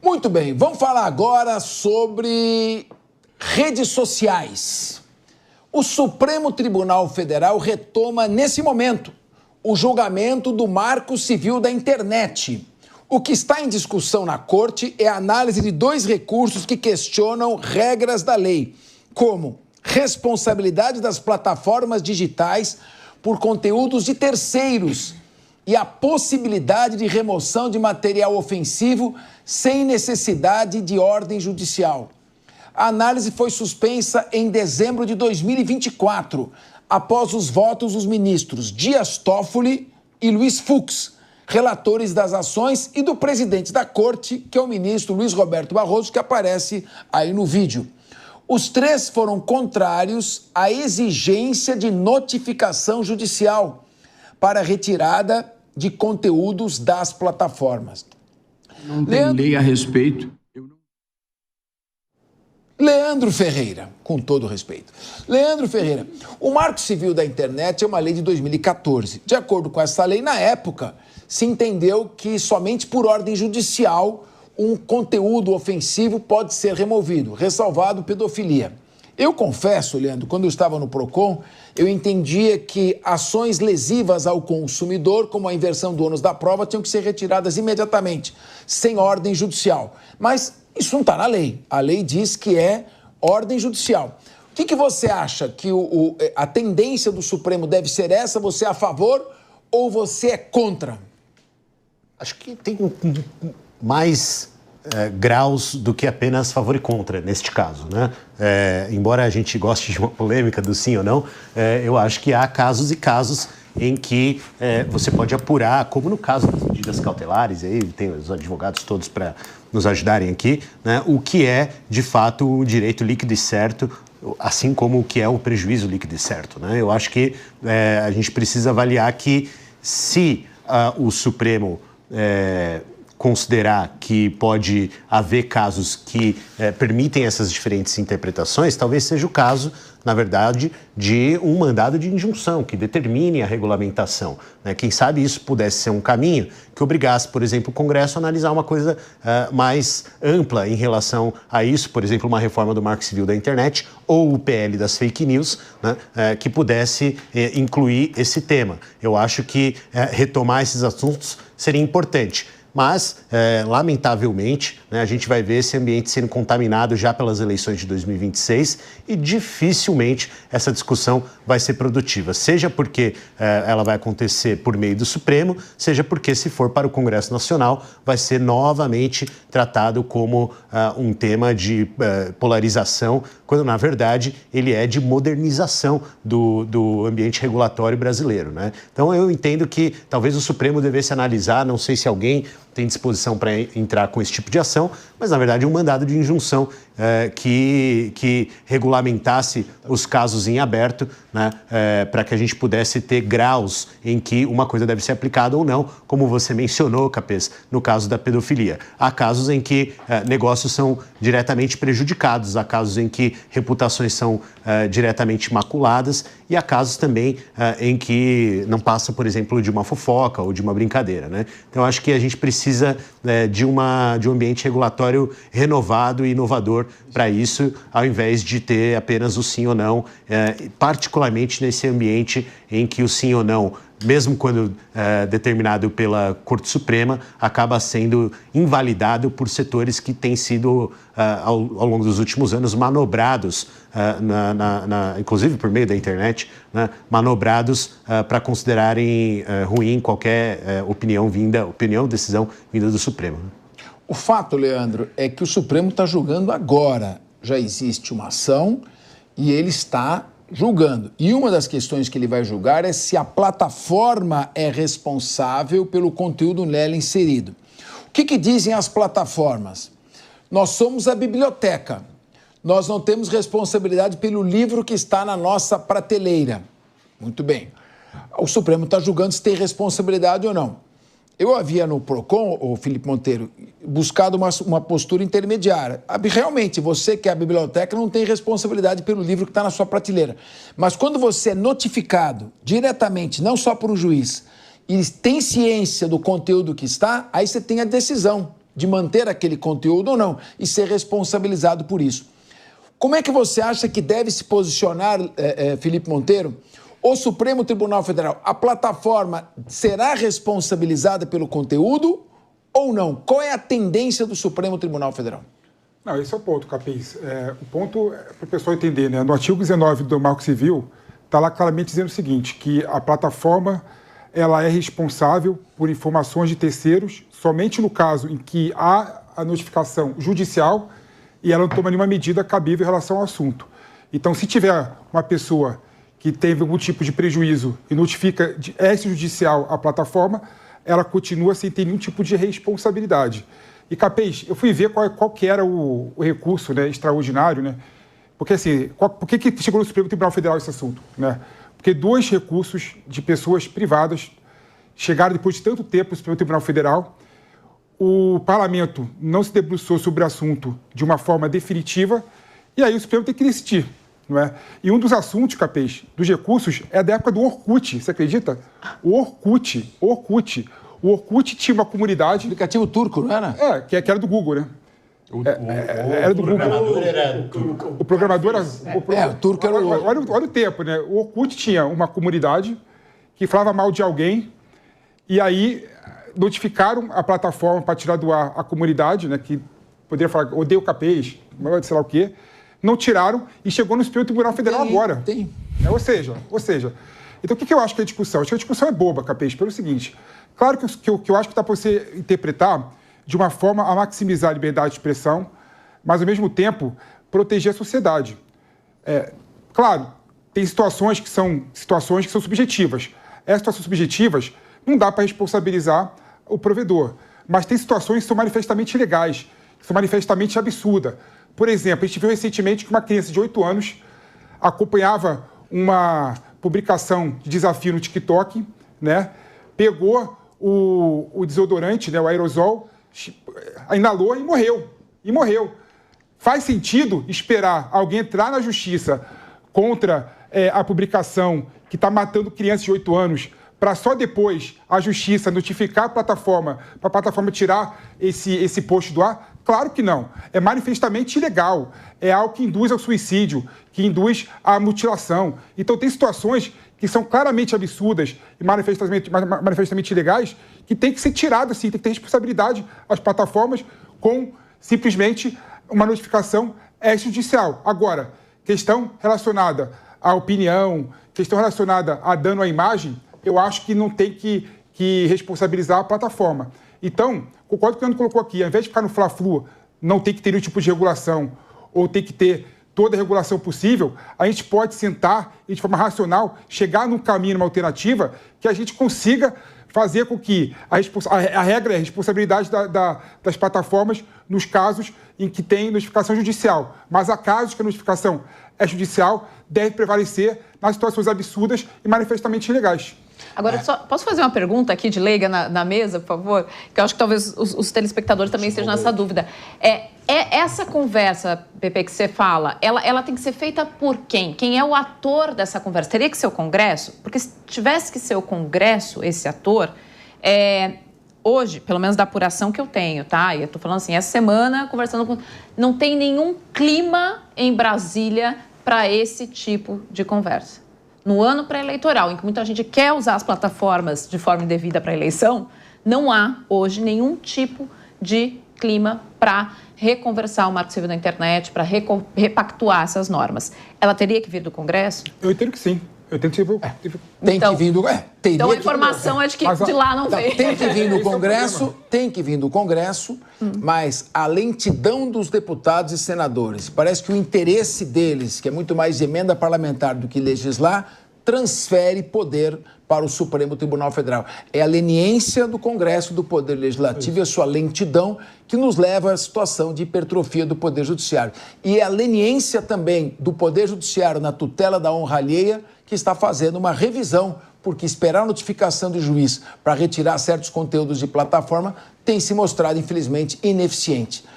Muito bem, vamos falar agora sobre redes sociais. O Supremo Tribunal Federal retoma, nesse momento, o julgamento do Marco Civil da Internet. O que está em discussão na Corte é a análise de dois recursos que questionam regras da lei, como responsabilidade das plataformas digitais por conteúdos de terceiros e a possibilidade de remoção de material ofensivo sem necessidade de ordem judicial. A análise foi suspensa em dezembro de 2024, após os votos dos ministros Dias Toffoli e Luiz Fux, relatores das ações, e do presidente da Corte, que é o ministro Luiz Roberto Barroso, que aparece aí no vídeo. Os três foram contrários à exigência de notificação judicial para retirada de conteúdos das plataformas. Não tem lei a respeito. Leandro Ferreira, com todo respeito. Leandro Ferreira, o Marco Civil da Internet é uma lei de 2014. De acordo com essa lei, na época, se entendeu que somente por ordem judicial um conteúdo ofensivo pode ser removido, ressalvado pedofilia. Eu confesso, Leandro, quando eu estava no PROCON, eu entendia que ações lesivas ao consumidor, como a inversão do ônus da prova, tinham que ser retiradas imediatamente, sem ordem judicial. Mas isso não está na lei. A lei diz que é ordem judicial. O que você acha que a tendência do Supremo deve ser essa? Você é a favor ou você é contra? Acho que tem mais graus do que apenas favor e contra, neste caso, né? Embora a gente goste de uma polêmica do sim ou não, eu acho que há casos e casos em que você pode apurar, como no caso das medidas cautelares, e aí tem os advogados todos para nos ajudarem aqui, né, o que é, de fato, o direito líquido e certo, assim como o que é o prejuízo líquido e certo, né? Eu acho que a gente precisa avaliar que se o Supremo considerar que pode haver casos que permitem essas diferentes interpretações, talvez seja o caso, na verdade, de um mandado de injunção que determine a regulamentação, né? Quem sabe isso pudesse ser um caminho que obrigasse, por exemplo, o Congresso a analisar uma coisa mais ampla em relação a isso, por exemplo, uma reforma do Marco Civil da Internet ou o PL das fake news, né? Que pudesse incluir esse tema. Eu acho que retomar esses assuntos seria importante. Mas, lamentavelmente, né, a gente vai ver esse ambiente sendo contaminado já pelas eleições de 2026 e dificilmente essa discussão vai ser produtiva, seja porque ela vai acontecer por meio do Supremo, seja porque, se for para o Congresso Nacional, vai ser novamente tratado como um tema de polarização, quando, na verdade, ele é de modernização do ambiente regulatório brasileiro, né? Então, eu entendo que talvez o Supremo devesse analisar, não sei se alguém tem disposição para entrar com esse tipo de ação, mas, na verdade, um mandado de injunção que regulamentasse os casos em aberto, né, para que a gente pudesse ter graus em que uma coisa deve ser aplicada ou não, como você mencionou, Capês, no caso da pedofilia. Há casos em que negócios são diretamente prejudicados, há casos em que reputações são diretamente maculadas e há casos também em que não passa, por exemplo, de uma fofoca ou de uma brincadeira, né? Então, acho que a gente precisa de um ambiente regulatório renovado e inovador para isso, ao invés de ter apenas o sim ou não, particularmente nesse ambiente em que o sim ou não, mesmo quando determinado pela Corte Suprema, acaba sendo invalidado por setores que têm sido, ao longo dos últimos anos, manobrados, inclusive por meio da internet, né, manobrados para considerarem ruim qualquer decisão vinda do Supremo. O fato, Leandro, é que o Supremo está julgando agora. Já existe uma ação e ele está julgando. E uma das questões que ele vai julgar é se a plataforma é responsável pelo conteúdo nela inserido. O que dizem as plataformas? Nós somos a biblioteca. Nós não temos responsabilidade pelo livro que está na nossa prateleira. Muito bem. O Supremo está julgando se tem responsabilidade ou não. Eu havia no PROCON, o Felipe Monteiro, buscado uma postura intermediária. Realmente, você que é a biblioteca não tem responsabilidade pelo livro que está na sua prateleira. Mas quando você é notificado diretamente, não só por um juiz, e tem ciência do conteúdo que está, aí você tem a decisão. de manter aquele conteúdo ou não e ser responsabilizado por isso. Como é que você acha que deve se posicionar, Felipe Monteiro, o Supremo Tribunal Federal? A plataforma será responsabilizada pelo conteúdo ou não? Qual é a tendência do Supremo Tribunal Federal? Não, esse é o ponto, Capês. O ponto é para o pessoal entender, né? No artigo 19 do Marco Civil, está lá claramente dizendo o seguinte, que a plataforma ela é responsável por informações de terceiros somente no caso em que há a notificação judicial e ela não toma nenhuma medida cabível em relação ao assunto. Então, se tiver uma pessoa que teve algum tipo de prejuízo e notifica de extrajudicial a plataforma, ela continua sem ter nenhum tipo de responsabilidade. E, Capês, eu fui ver qual que era o recurso, né, extraordinário, né? Porque, assim, por que chegou no Supremo Tribunal Federal esse assunto, né? Porque 2 recursos de pessoas privadas chegaram depois de tanto tempo no Supremo Tribunal Federal. O parlamento não se debruçou sobre o assunto de uma forma definitiva e aí o Supremo tem que decidir, não é? E um dos assuntos, Capês, dos recursos é da época do Orkut, você acredita? O Orkut tinha uma comunidade... Aplicativo turco, não era? Que era do Google, né? Era do Google. O programador era... o turco era o... Olha o tempo, né? O Orkut tinha uma comunidade que falava mal de alguém e aí notificaram a plataforma para tirar do ar a comunidade, né? Que poderia falar, odeio o Capês, sei lá o quê. Não tiraram e chegou no Supremo Tribunal Federal agora. Ou seja, então o que eu acho que é a discussão? Acho que a discussão é boba, Capês, pelo seguinte. Claro que eu acho que dá para você interpretar de uma forma a maximizar a liberdade de expressão, mas, ao mesmo tempo, proteger a sociedade. Claro, tem situações que são subjetivas. Essas situações subjetivas não dá para responsabilizar o provedor, mas tem situações que são manifestamente ilegais, que são manifestamente absurdas. Por exemplo, a gente viu recentemente que uma criança de 8 anos acompanhava uma publicação de desafio no TikTok, né? Pegou o desodorante, né, o aerosol, inalou e morreu. Faz sentido esperar alguém entrar na justiça contra a publicação que está matando crianças de 8 anos para só depois a justiça notificar a plataforma, para a plataforma tirar esse post do ar? Claro que não. É manifestamente ilegal. É algo que induz ao suicídio, que induz à mutilação. Então, tem situações que são claramente absurdas e manifestamente ilegais, que tem que ser tirado, assim, tem que ter responsabilidade às plataformas com simplesmente uma notificação extrajudicial. Agora, questão relacionada à opinião, questão relacionada a dano à imagem, eu acho que não tem que responsabilizar a plataforma. Então, concordo com o que o Leandro colocou aqui, ao invés de ficar no Fla-Flu, não tem que ter nenhum tipo de regulação, ou tem que ter toda a regulação possível, a gente pode sentar e, de forma racional, chegar num caminho, numa alternativa, que a gente consiga fazer com que a regra é a responsabilidade das plataformas nos casos em que tem notificação judicial. Mas há casos que a notificação é judicial, deve prevalecer nas situações absurdas e manifestamente ilegais. Agora, só posso fazer uma pergunta aqui de leiga na mesa, por favor? Que eu acho que talvez os telespectadores também estejam nessa dúvida. Essa conversa, Pepe, que você fala, ela tem que ser feita por quem? Quem é o ator dessa conversa? Teria que ser o Congresso? Porque se tivesse que ser o Congresso, esse ator, hoje, pelo menos da apuração que eu tenho, tá? E eu tô falando assim, essa semana, conversando com... Não tem nenhum clima em Brasília para esse tipo de conversa. No ano pré-eleitoral, em que muita gente quer usar as plataformas de forma indevida para a eleição, não há hoje nenhum tipo de clima para reconversar o Marco Civil da internet, para repactuar essas normas. Ela teria que vir do Congresso? Eu entendo que sim. Eu entendo que tem que vir do... Então a informação é de que de lá não veio. Tem que vir do Congresso, mas a lentidão dos deputados e senadores, parece que o interesse deles, que é muito mais de emenda parlamentar do que legislar, transfere poder para o Supremo Tribunal Federal. É a leniência do Congresso, do Poder Legislativo e a sua lentidão que nos leva à situação de hipertrofia do Poder Judiciário. E é a leniência também do Poder Judiciário na tutela da honra alheia que está fazendo uma revisão, porque esperar a notificação do juiz para retirar certos conteúdos de plataforma tem se mostrado, infelizmente, ineficiente.